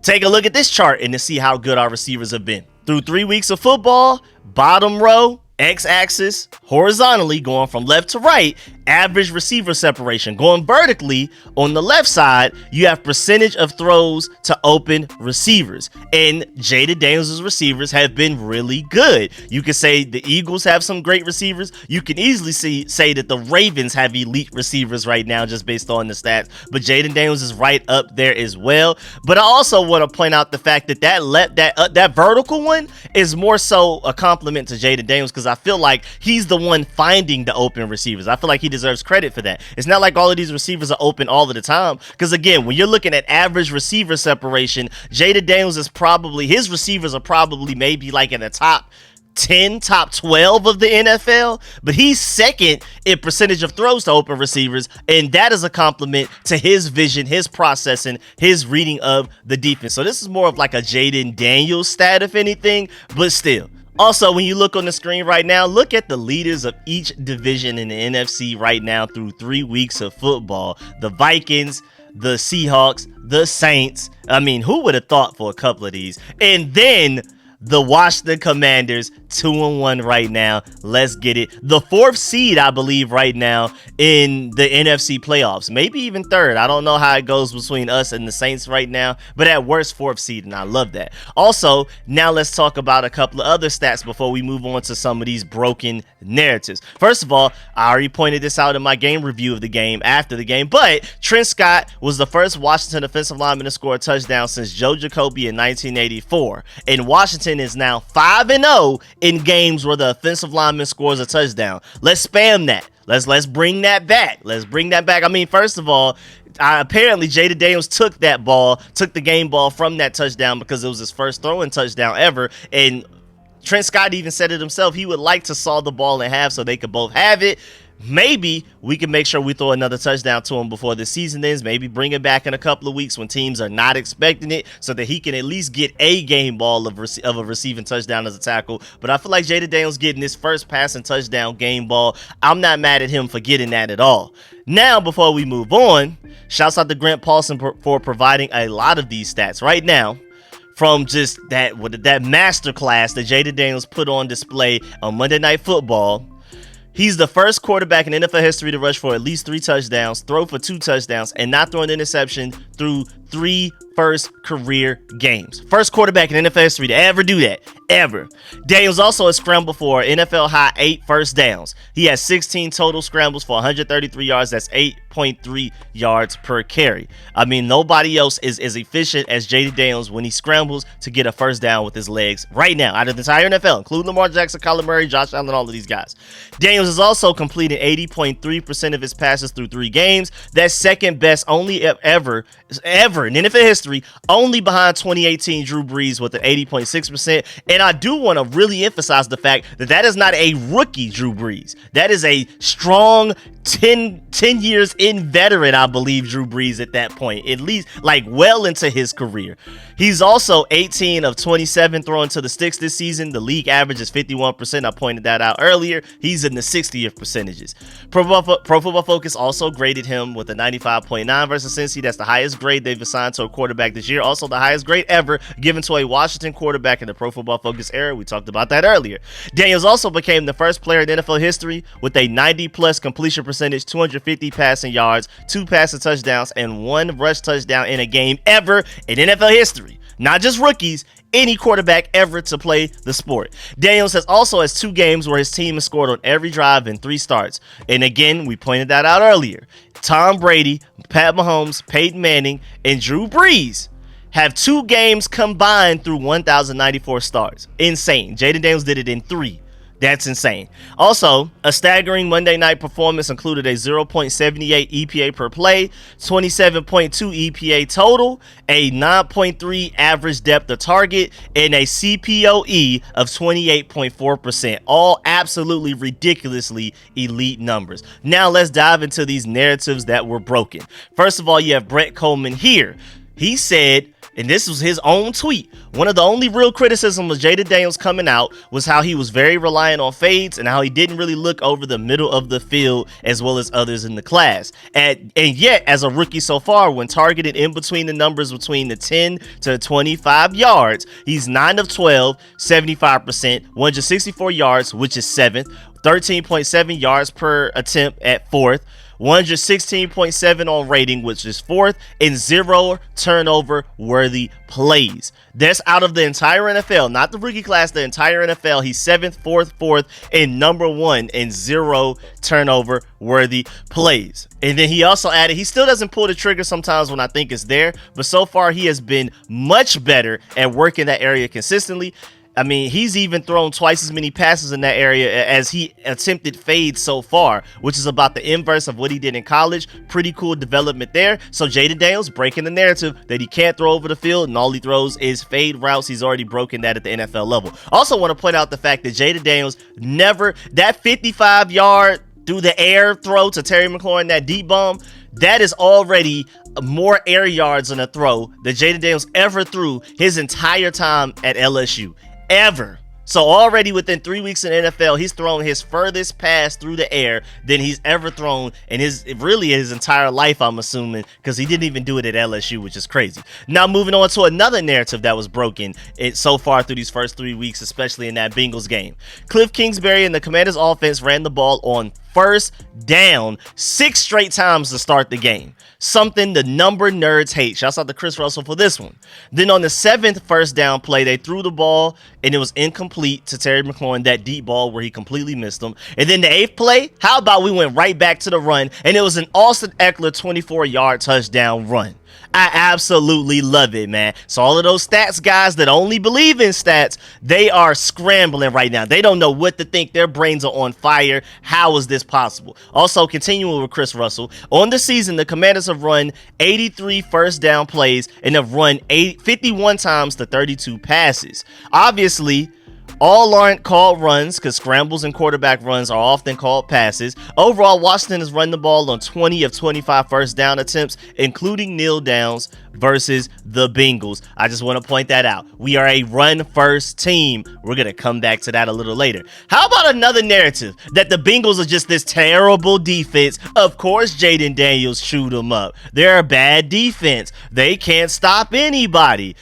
Speaker 1: take a look at this chart and to see how good our receivers have been. Through 3 weeks of football, bottom row, x-axis, horizontally, going from left to right, average receiver separation. Going vertically, on the left side, you have percentage of throws to open receivers. And Jayden Daniels' receivers have been really good. You can say the Eagles have some great receivers. You can easily say that the Ravens have elite receivers right now just based on the stats. But Jayden Daniels is right up there as well. But I also want to point out the fact that that vertical one is more so a compliment to Jayden Daniels, because I feel like he's the one finding the open receivers. I feel like he deserves credit for that. It's not like all of these receivers are open all of the time, because again, when you're looking at average receiver separation, Jayden Daniels his receivers are probably maybe like in the top 10, top 12 of the NFL, but he's second in percentage of throws to open receivers, and that is a compliment to his vision, his processing, his reading of the defense. So this is more of like a Jayden Daniels stat, if anything, but still. Also, when you look on the screen right now, look at the leaders of each division in the NFC right now through 3 weeks of football. The Vikings, the Seahawks, the Saints. I mean, who would have thought for a couple of these? And then the Washington Commanders, 2-1 right now. Let's get it. The 4th seed, I believe, right now in the NFC playoffs. Maybe even 3rd. I don't know how it goes between us and the Saints right now, but at worst 4th seed, and I love that. Also, now let's talk about a couple of other stats before we move on to some of these broken narratives. First of all, I already pointed this out in my game review of the game after the game, but Trent Scott was the first Washington offensive lineman to score a touchdown since Joe Jacoby in 1984. And Washington is now 5-0 in games where the offensive lineman scores a touchdown. Let's spam that. Let's bring that back. Let's bring that back. I mean, first of all, apparently Jayden Daniels took the game ball from that touchdown because it was his first throwing touchdown ever. And Trent Scott even said it himself. He would like to saw the ball in half so they could both have it. Maybe we can make sure we throw another touchdown to him before the season ends. Maybe bring it back in a couple of weeks when teams are not expecting it, so that he can at least get a game ball of a receiving touchdown as a tackle. But I feel like Jayden Daniels getting his first passing touchdown game ball, I'm not mad at him for getting that at all. Now, before we move on, shouts out to Grant Paulson for providing a lot of these stats right now. From just that masterclass that Jayden Daniels put on display on Monday Night Football. He's the first quarterback in NFL history to rush for at least 3 touchdowns, throw for 2 touchdowns, and not throw an interception through 3 first career games. First quarterback in NFL history to ever do that, ever. Daniels also has scrambled for NFL high 8 first downs. He has 16 total scrambles for 133 yards. That's 8.3 yards per carry. I mean, nobody else is as efficient as Jayden Daniels when he scrambles to get a first down with his legs right now out of the entire NFL, including Lamar Jackson, Kyler Murray, Josh Allen, all of these guys. Daniels has also completed 80.3% of his passes through 3 games. That's second best only ever in NFL history, only behind 2018 Drew Brees with an 80.6%. And I do want to really emphasize the fact that is not a rookie Drew Brees. That is a strong 10 years in veteran, I believe, Drew Brees at that point, at least like well into his career. He's also 18 of 27 throwing to the sticks this season. The league average is 51%. I pointed that out earlier. He's in the 60th percentages. Pro Football Focus also graded him with a 95.9 versus Cincy. That's the highest grade they've assigned to a quarterback this year. Also the highest grade ever given to a Washington quarterback in the Pro Football Focus era. We talked about that earlier. Daniels also became the first player in NFL history with a 90+ completion percentage, 250 passing yards, 2 passing touchdowns, and 1 rush touchdown in a game ever in NFL history. Not just rookies, any quarterback ever to play the sport. Daniels has 2 games where his team has scored on every drive in 3 starts. And again, we pointed that out earlier. Tom Brady, Pat Mahomes, Peyton Manning, and Drew Brees have 2 games combined through 1,094 starts. Insane. Jayden Daniels did it in 3. That's insane. Also, a staggering Monday night performance included a 0.78 EPA per play, 27.2 EPA total, a 9.3 average depth of target, and a CPOE of 28.4%. All absolutely ridiculously elite numbers. Now let's dive into these narratives that were broken. First of all, you have Brett Coleman here. He said, and this was his own tweet. One of the only real criticism of Jayden Daniels coming out was how he was very reliant on fades and how he didn't really look over the middle of the field as well as others in the class. And yet, as a rookie so far, when targeted in between the numbers between the 10 to 25 yards, he's 9 of 12, 75%, 164 yards, which is 7th, 13.7 yards per attempt at 4th, 116.7 on rating, which is 4th, and 0 turnover worthy plays. That's out of the entire NFL, not the rookie class, the entire NFL. He's 7th, 4th, and number 1 in 0 turnover worthy plays. And then he also added, he still doesn't pull the trigger sometimes when I think it's there, but so far he has been much better at working that area consistently. I mean, he's even thrown twice as many passes in that area as he attempted fades so far, which is about the inverse of what he did in college. Pretty cool development there. So Jayden Daniels breaking the narrative that he can't throw over the field and all he throws is fade routes. He's already broken that at the NFL level. Also want to point out the fact that Jayden Daniels never, that 55-yard through the air throw to Terry McLaurin, that deep bomb, that is already more air yards on a throw that Jayden Daniels ever threw his entire time at LSU. Ever. So already within 3 weeks in the NFL, he's thrown his furthest pass through the air than he's ever thrown in his entire life, I'm assuming, because he didn't even do it at LSU, which is crazy. Now moving on to another narrative that was broken so far through these first 3 weeks, especially in that Bengals game. Kliff Kingsbury and the Commanders offense ran the ball on first down 6 straight times to start the game. Something the number nerds hate. Shouts out to Chris Russell for this one. Then on the 7th first down play, they threw the ball and it was incomplete to Terry McLaurin, that deep ball where he completely missed them. And then the 8th play, how about we went right back to the run and it was an Austin Eckler 24-yard touchdown run. I absolutely love it, man. So all of those stats guys that only believe in stats, they are scrambling right now. They don't know what to think. Their brains are on fire. How is this possible? Also, continuing with Chris Russell, on the season, the Commanders have run 83 first down plays and have run 51 times to 32 passes. Obviously, all aren't called runs because scrambles and quarterback runs are often called passes. Overall, Washington has run the ball on 20 of 25 first down attempts, including kneel downs versus the Bengals. I just want to point that out. We are a run-first team. We're going to come back to that a little later. How about another narrative that the Bengals are just this terrible defense? Of course, Jayden Daniels chewed them up. They're a bad defense. They can't stop anybody.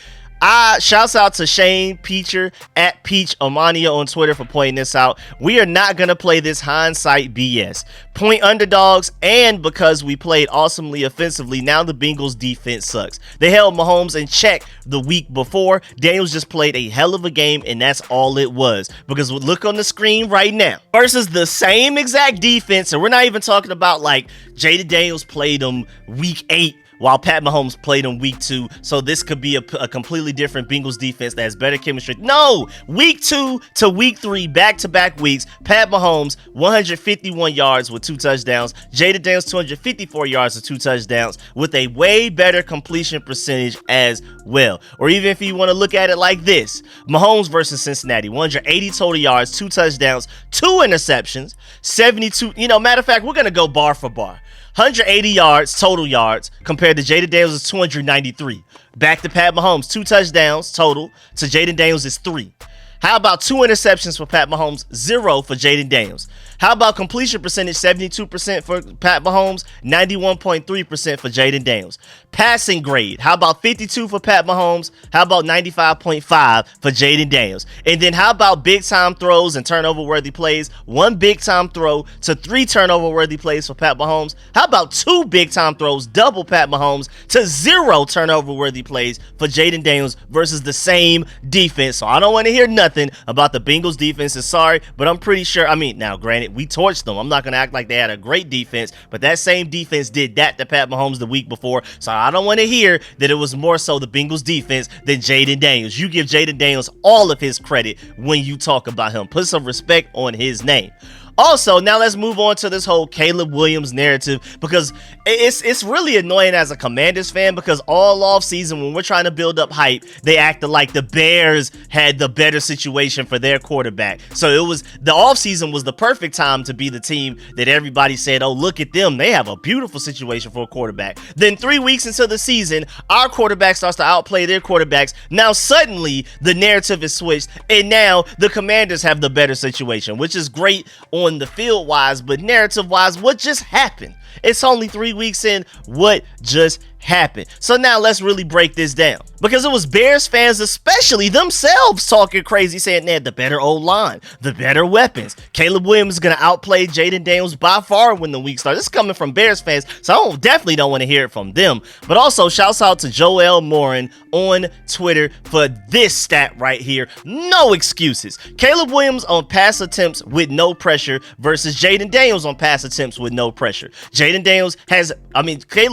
Speaker 1: Shouts out to Shane Peacher at Peach Omania on Twitter for pointing this out. We are not going to play this hindsight BS. Point underdogs, and because we played awesomely offensively, now the Bengals defense sucks. They held Mahomes in check the week before. Daniels just played a hell of a game, and that's all it was. Because look on the screen right now. Versus the same exact defense, and we're not even talking about like Jayden Daniels played them week 8. While Pat Mahomes played in week 2, so this could be a completely different Bengals defense that has better chemistry. No! Week 2 to week 3, back-to-back weeks, Pat Mahomes, 151 yards with 2 touchdowns. Jayden Daniels, 254 yards with 2 touchdowns, with a way better completion percentage as well. Or even if you want to look at it like this, Mahomes versus Cincinnati, 180 total yards, 2 touchdowns, 2 interceptions, 72, matter of fact, we're going to go bar for bar. 180 yards, total yards, compared to Jayden Daniels' 293. Back to Pat Mahomes, 2 touchdowns total to Jayden Daniels' 3. How about 2 interceptions for Pat Mahomes, 0 for Jayden Daniels? How about completion percentage, 72% for Pat Mahomes, 91.3% for Jayden Daniels? Passing grade, how about 52 for Pat Mahomes? How about 95.5 for Jayden Daniels? And then how about big time throws and turnover worthy plays? 1 big time throw to 3 turnover worthy plays for Pat Mahomes. How about 2 big time throws, double Pat Mahomes, to 0 turnover worthy plays for Jayden Daniels versus the same defense? So I don't want to hear nothing about the Bengals defense. Sorry, but I'm pretty sure, now granted, we torched them. I'm not going to act like they had a great defense, but that same defense did that to Pat Mahomes the week before. So I don't want to hear that it was more so the Bengals defense than Jayden Daniels. You give Jayden Daniels all of his credit when you talk about him. Put some respect on his name. Also, now let's move on to this whole Caleb Williams narrative, because it's really annoying as a Commanders fan, because all off season when we're trying to build up hype, they acted like the Bears had the better situation for their quarterback. So it was the off season was the perfect time to be the team that everybody said, oh, look at them, they have a beautiful situation for a quarterback. Then 3 weeks into the season, our quarterback starts to outplay their quarterbacks. Now suddenly the narrative is switched, and now the Commanders have the better situation, which is great on the field wise, but narrative wise, what just happened? It's only 3 weeks in. What just happened? So now let's really break this down, because it was Bears fans especially themselves talking crazy, saying they had the better O-line, the better weapons. Caleb Williams is going to outplay Jayden Daniels by far when the week starts. This is coming from Bears fans, so I definitely don't want to hear it from them. But also, shouts out to Joel Morin on Twitter for this stat right here. No excuses. Caleb Williams on pass attempts with no pressure versus Jayden Daniels on pass attempts with no pressure. Caleb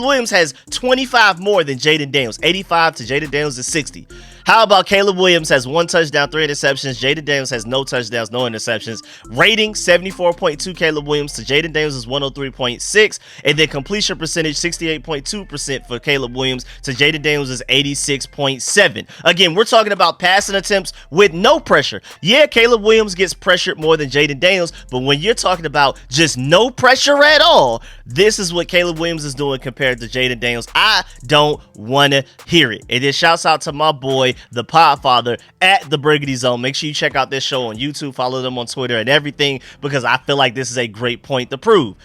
Speaker 1: Williams has 25 more than Jayden Daniels, 85 to Jayden Daniels is 60. How about Caleb Williams has 1 touchdown, 3 interceptions. Jayden Daniels has no touchdowns, no interceptions. Rating 74.2 Caleb Williams to Jayden Daniels is 103.6. And then completion percentage 68.2% for Caleb Williams to Jayden Daniels is 86.7. Again, we're talking about passing attempts with no pressure. Yeah, Caleb Williams gets pressured more than Jayden Daniels, but when you're talking about just no pressure at all, this is what Caleb Williams is doing compared to Jayden Daniels. I don't want to hear it. And then shouts out to my boy, the Podfather at the Burgundy Zone. Make sure you check out this show on YouTube, follow them on Twitter and everything, because I feel like this is a great point to prove.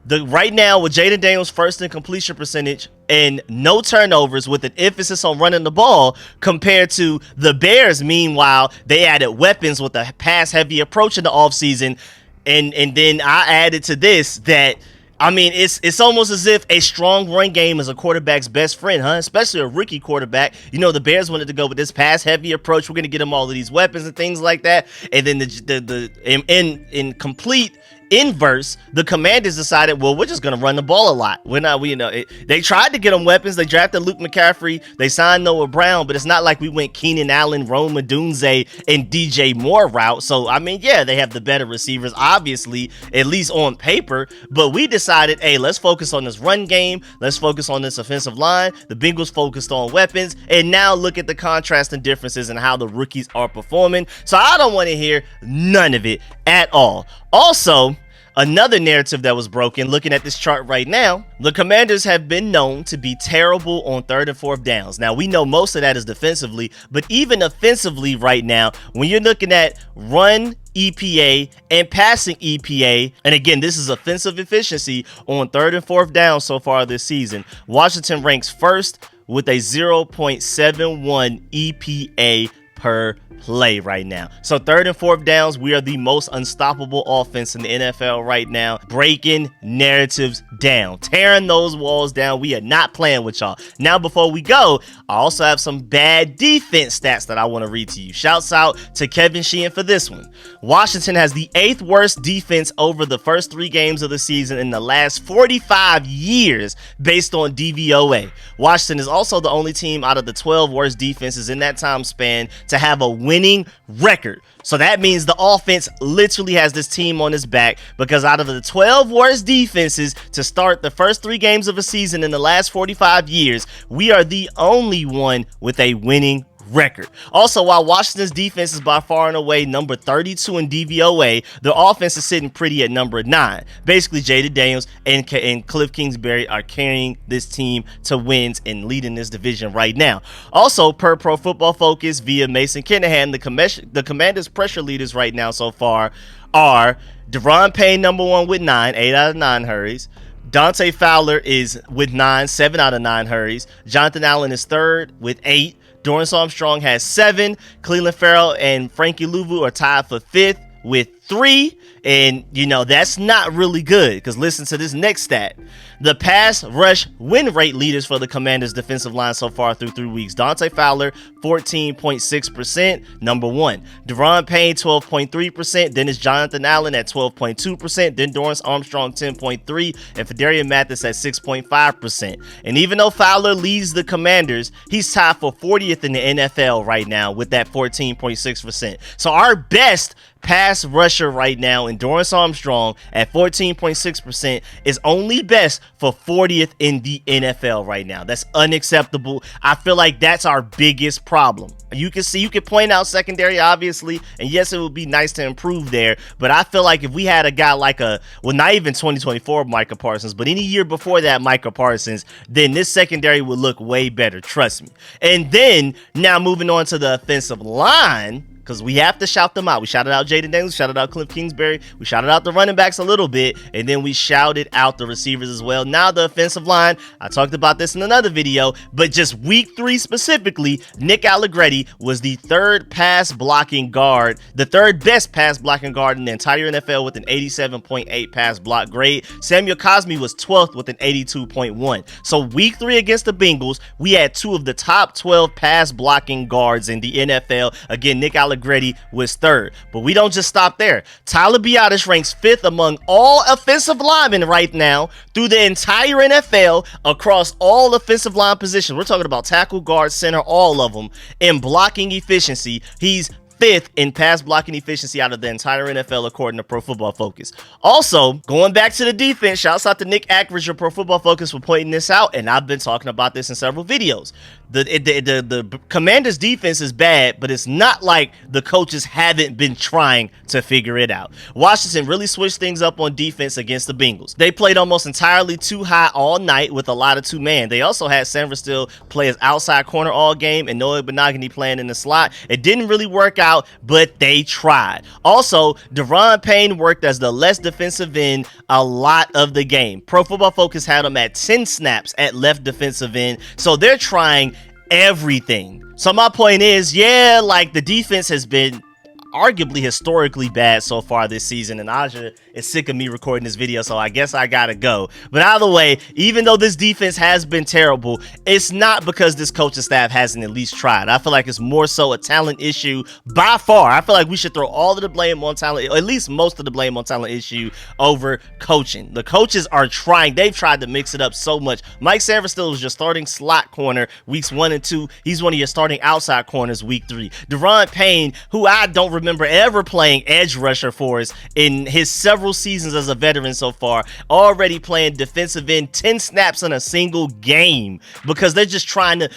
Speaker 1: Right now, with Jayden Daniels first in completion percentage and no turnovers, with an emphasis on running the ball, compared to the Bears, meanwhile, they added weapons with a pass-heavy approach in the offseason. And then I added to this that, I mean, it's almost as if a strong run game is a quarterback's best friend, huh? Especially a rookie quarterback. You know, the Bears wanted to go with this pass-heavy approach. We're going to get them all of these weapons and things like that. And then in complete inverse, the Commanders decided, well, we're just going to run the ball a lot. They tried to get them weapons. They drafted Luke McCaffrey. They signed Noah Brown, but it's not like we went Keenan Allen, Rome Odunze, and DJ Moore route. So, I mean, yeah, they have the better receivers, obviously, at least on paper, but we decided, hey, let's focus on this run game. Let's focus on this offensive line. The Bengals focused on weapons, and now look at the contrast and differences in how the rookies are performing. So I don't want to hear none of it at all. Also, another narrative that was broken, looking at this chart right now, the Commanders have been known to be terrible on 3rd and 4th downs. Now, we know most of that is defensively, but even offensively right now, when you're looking at run EPA and passing EPA, and again, this is offensive efficiency on 3rd and 4th down so far this season, Washington ranks first with a 0.71 EPA per play right now. So 3rd and 4th downs, we are the most unstoppable offense in the NFL right now, breaking narratives down, tearing those walls down. We are not playing with y'all. Now, before we go, I also have some bad defense stats that I want to read to you. Shouts out to Kevin Sheehan for this one. Washington has the 8th worst defense over the first 3 games of the season in the last 45 years based on DVOA. Washington is also the only team out of the 12 worst defenses in that time span to have a winning record. So that means the offense literally has this team on its back, because out of the 12 worst defenses to start the first 3 games of a season in the last 45 years, we are the only one with a winning record. Also, while Washington's defense is by far and away number 32 in DVOA, their offense is sitting pretty at number 9. Basically, Jayden Daniels and Kliff Kingsbury are carrying this team to wins and leading this division right now. Also, per Pro Football Focus via Mason Kinahan, the Commanders' pressure leaders right now so far are Deron Payne, number 1 with 9, 8 out of 9 hurries. Dante Fowler is with 9, 7 out of 9 hurries. Jonathan Allen is 3rd with 8. Dorrance Armstrong has 7. Cleveland Farrell and Frankie Louvu are tied for 5th with 3. And, you know, that's not really good, because listen to this next stat. The pass rush win rate leaders for the Commanders' defensive line so far through 3 weeks. Dante Fowler, 14.6%, number 1. Deron Payne, 12.3%. Then it's Jonathan Allen at 12.2%. Then Dorrance Armstrong, 10.3%. And Fedarian Mathis at 6.5%. And even though Fowler leads the Commanders, he's tied for 40th in the NFL right now with that 14.6%. So our best pass rush rusher right now in Dorrance Armstrong at 14.6% is only best for 40th in the NFL right now. That's unacceptable. I feel like that's our biggest problem. You can point out secondary, obviously, and yes, it would be nice to improve there, but I feel like if we had a guy like not even 2024 Micah Parsons, but any year before that Micah Parsons, then this secondary would look way better, trust me. And then, now moving on to the offensive line, because we have to shout them out. We shouted out Jayden Daniels, shouted out Kliff Kingsbury, we shouted out the running backs a little bit, and then we shouted out the receivers as well. Now the offensive line, I talked about this in another video, but just week 3 specifically, Nick Allegretti was the third best pass blocking guard in the entire NFL with an 87.8 pass block grade. Samuel Cosmi was 12th with an 82.1. So week 3 against the Bengals, we had 2 of the top 12 pass blocking guards in the NFL. Again, Nick Allegretti was 3rd, but we don't just stop there. Tyler Biadasz ranks 5th among all offensive linemen right now through the entire NFL across all offensive line positions. We're talking about tackle, guard, center, all of them. In blocking efficiency, he's 5th in pass blocking efficiency out of the entire NFL according to Pro Football Focus. Also, going back to the defense, shouts out to Nick Ackridge of Pro Football Focus for pointing this out, and I've been talking about this in several videos. The Commanders' defense is bad, but it's not like the coaches haven't been trying to figure it out. Washington really switched things up on defense against the Bengals. They played almost entirely too high all night with a lot of two-man. They also had Sanford Still play as outside corner all game and Noah Benogany playing in the slot. It didn't really work out, but they tried. Also, Deron Payne worked as the less defensive end a lot of the game. Pro Football Focus had him at 10 snaps at left defensive end, so they're trying everything. So my point is, yeah, like the defense has been arguably historically bad so far this season, and Aja is sick of me recording this video, so I guess I gotta go. But either way, even though this defense has been terrible, it's not because this coaching staff hasn't at least tried. I feel like it's more so a talent issue by far. I feel like we should throw all of the blame on talent, or at least most of the blame on talent issue over coaching. The coaches are trying. They've tried to mix it up so much. Mike Sanford Still was your starting slot corner weeks 1 and 2. He's one of your starting outside corners week 3. Deron Payne, who I don't remember ever playing edge rusher for us in his several seasons as a veteran so far, already playing defensive end 10 snaps in a single game because they're just trying to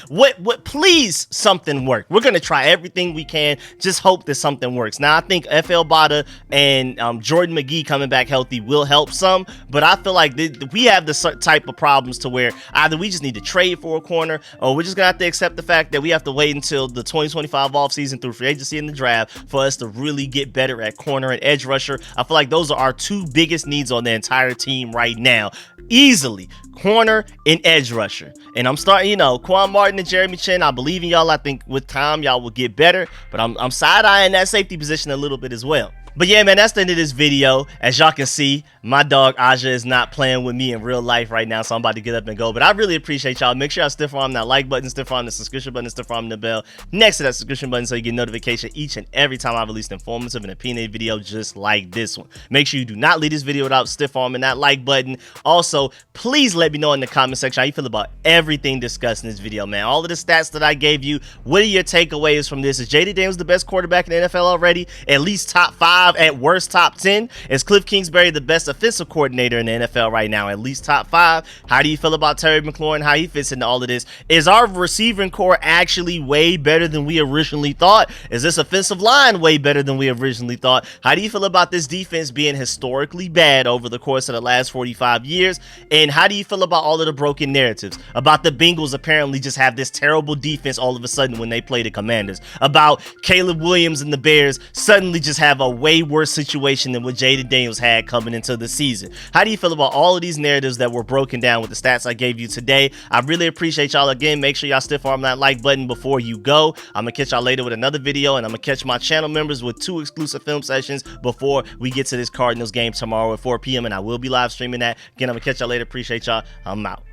Speaker 1: please something work. We're gonna try everything we can, just hope that something works. Now I think FL Bada and Jordan McGee coming back healthy will help some, but I feel like we have the type of problems to where either we just need to trade for a corner, or we're just gonna have to accept the fact that we have to wait until the 2025 offseason through free agency and the draft for us to really get better at corner and edge rusher. I feel like those are our 2 biggest needs on the entire team right now. Easily, corner and edge rusher. And I'm starting, Quan Martin and Jeremy Chin, I believe in y'all. I think with time, y'all will get better. But I'm side-eyeing that safety position a little bit as well. But yeah, man, that's the end of this video. As y'all can see, my dog Aja is not playing with me in real life right now, so I'm about to get up and go. But I really appreciate y'all. Make sure y'all stiff arm that like button, stiff arm the subscription button, stiff arm the bell next to that subscription button so you get notification each and every time I release an informative and opinionated video just like this one. Make sure you do not leave this video without stiff arming that like button. Also, please let me know in the comment section how you feel about everything discussed in this video, man. All of the stats that I gave you, what are your takeaways from this? Is Jayden Daniels the best quarterback in the NFL already? At least top 5, at worst top 10. Is Kliff Kingsbury the best offensive coordinator in the NFL right now? At least top 5. How do you feel about Terry McLaurin, how he fits into all of this? Is our receiving core actually way better than we originally thought? Is this offensive line way better than we originally thought? How do you feel about this defense being historically bad over the course of the last 45 years? And how do you feel about all of the broken narratives about the Bengals apparently just have this terrible defense all of a sudden when they play the Commanders? About Caleb Williams and the Bears suddenly just have a way worse situation than what Jayden Daniels had coming into the season? How do you feel about all of these narratives that were broken down with the stats I gave you today? I really appreciate y'all. Again, make sure y'all stiff arm that like button before you go. I'm gonna catch y'all later with another video, and I'm gonna catch my channel members with 2 exclusive film sessions before we get to this Cardinals game tomorrow at 4 p.m. and I will be live streaming that. Again, I'm gonna catch y'all later. Appreciate y'all. I'm out.